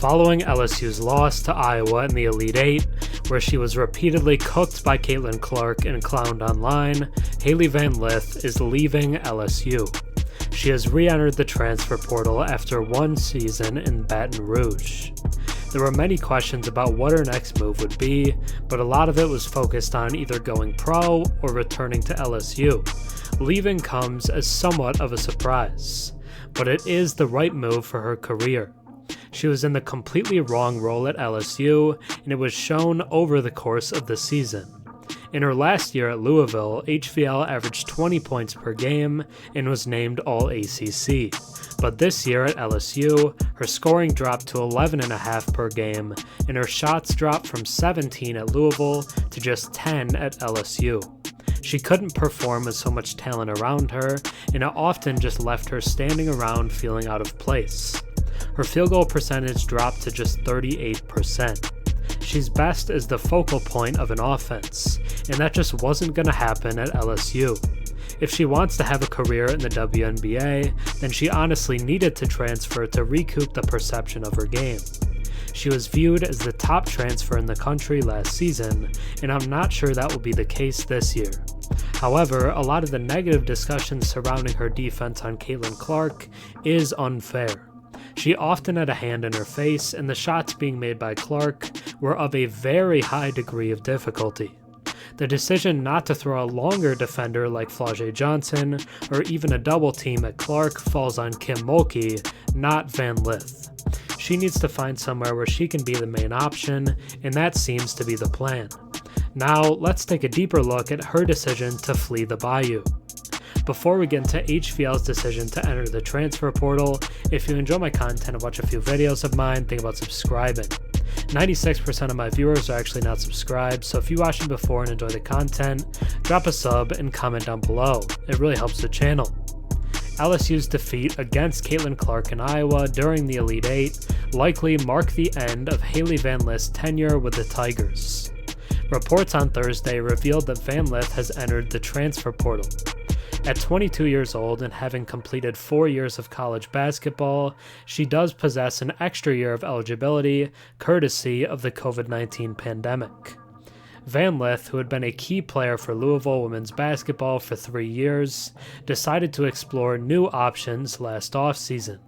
Following LSU's loss to Iowa in the Elite Eight, where she was repeatedly cooked by Ciatlin Clark and clowned online, Hailey Van Lith is leaving LSU. She has re-entered the transfer portal after one season in Baton Rouge. There were many questions about what her next move would be, but a lot of it was focused on either going pro or returning to LSU. Leaving comes as somewhat of a surprise, but it is the right move for her career. She was in the completely wrong role at LSU, and it was shown over the course of the season. In her last year at Louisville, HVL averaged 20 points per game and was named all-ACC. But this year at LSU, her scoring dropped to 11.5 per game, and her shots dropped from 17 at Louisville to just 10 at LSU. She couldn't perform with so much talent around her, and it often just left her standing around feeling out of place. Her field goal percentage dropped to just 38%. She's best as the focal point of an offense, and that just wasn't going to happen at LSU. If she wants to have a career in the WNBA, then she honestly needed to transfer to recoup the perception of her game. She was viewed as the top transfer in the country last season, and I'm not sure that will be the case this year. However, a lot of the negative discussion surrounding her defense on Ciatlin Clark is unfair. She often had a hand in her face, and the shots being made by Clark were of a very high degree of difficulty. The decision not to throw a longer defender like Flau'jae Johnson, or even a double team at Clark, falls on Kim Mulkey, not Van Lith. She needs to find somewhere where she can be the main option, and that seems to be the plan. Now, let's take a deeper look at her decision to flee the Bayou. Before we get into HVL's decision to enter the transfer portal, if you enjoy my content and watch a few videos of mine, think about subscribing. 96% of my viewers are actually not subscribed, so if you watched it before and enjoy the content, drop a sub and comment down below. It really helps the channel. LSU's defeat against Ciatlin Clark in Iowa during the Elite Eight likely marked the end of Hailey Van Lith's tenure with the Tigers. Reports on Thursday revealed that Van Lith has entered the transfer portal. At 22 years old and having completed 4 years of college basketball, she does possess an extra year of eligibility, courtesy of the COVID-19 pandemic. Van Lith, who had been a key player for Louisville women's basketball for 3 years, decided to explore new options last offseason,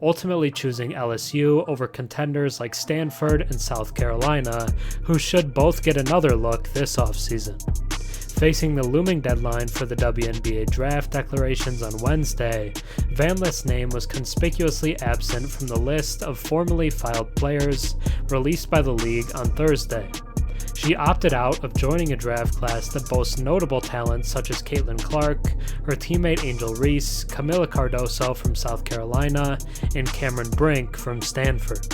ultimately choosing LSU over contenders like Stanford and South Carolina, who should both get another look this offseason. Facing the looming deadline for the WNBA draft declarations on Wednesday, Van Lith's name was conspicuously absent from the list of formally filed players released by the league on Thursday. She opted out of joining a draft class that boasts notable talents such as Ciatlin Clark, her teammate Angel Reese, Camila Cardoso from South Carolina, and Cameron Brink from Stanford.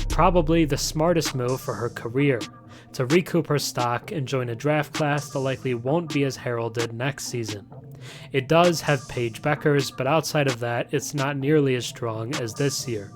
Probably the smartest move for her career, to recoup her stock and join a draft class that likely won't be as heralded next season. It does have Paige Bueckers, but outside of that, it's not nearly as strong as this year.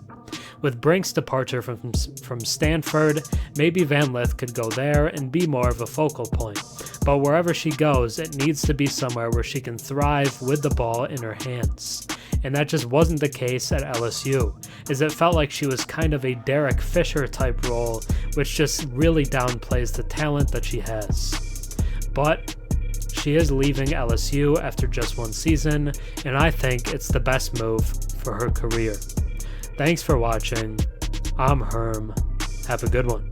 With Brink's departure from Stanford, maybe Van Lith could go there and be more of a focal point. But wherever she goes, it needs to be somewhere where she can thrive with the ball in her hands. And that just wasn't the case at LSU, as it felt like she was kind of a Derek Fisher type role, which just really downplays the talent that she has. But she is leaving LSU after just one season, and I think it's the best move for her career. Thanks for watching. I'm Herm. Have a good one.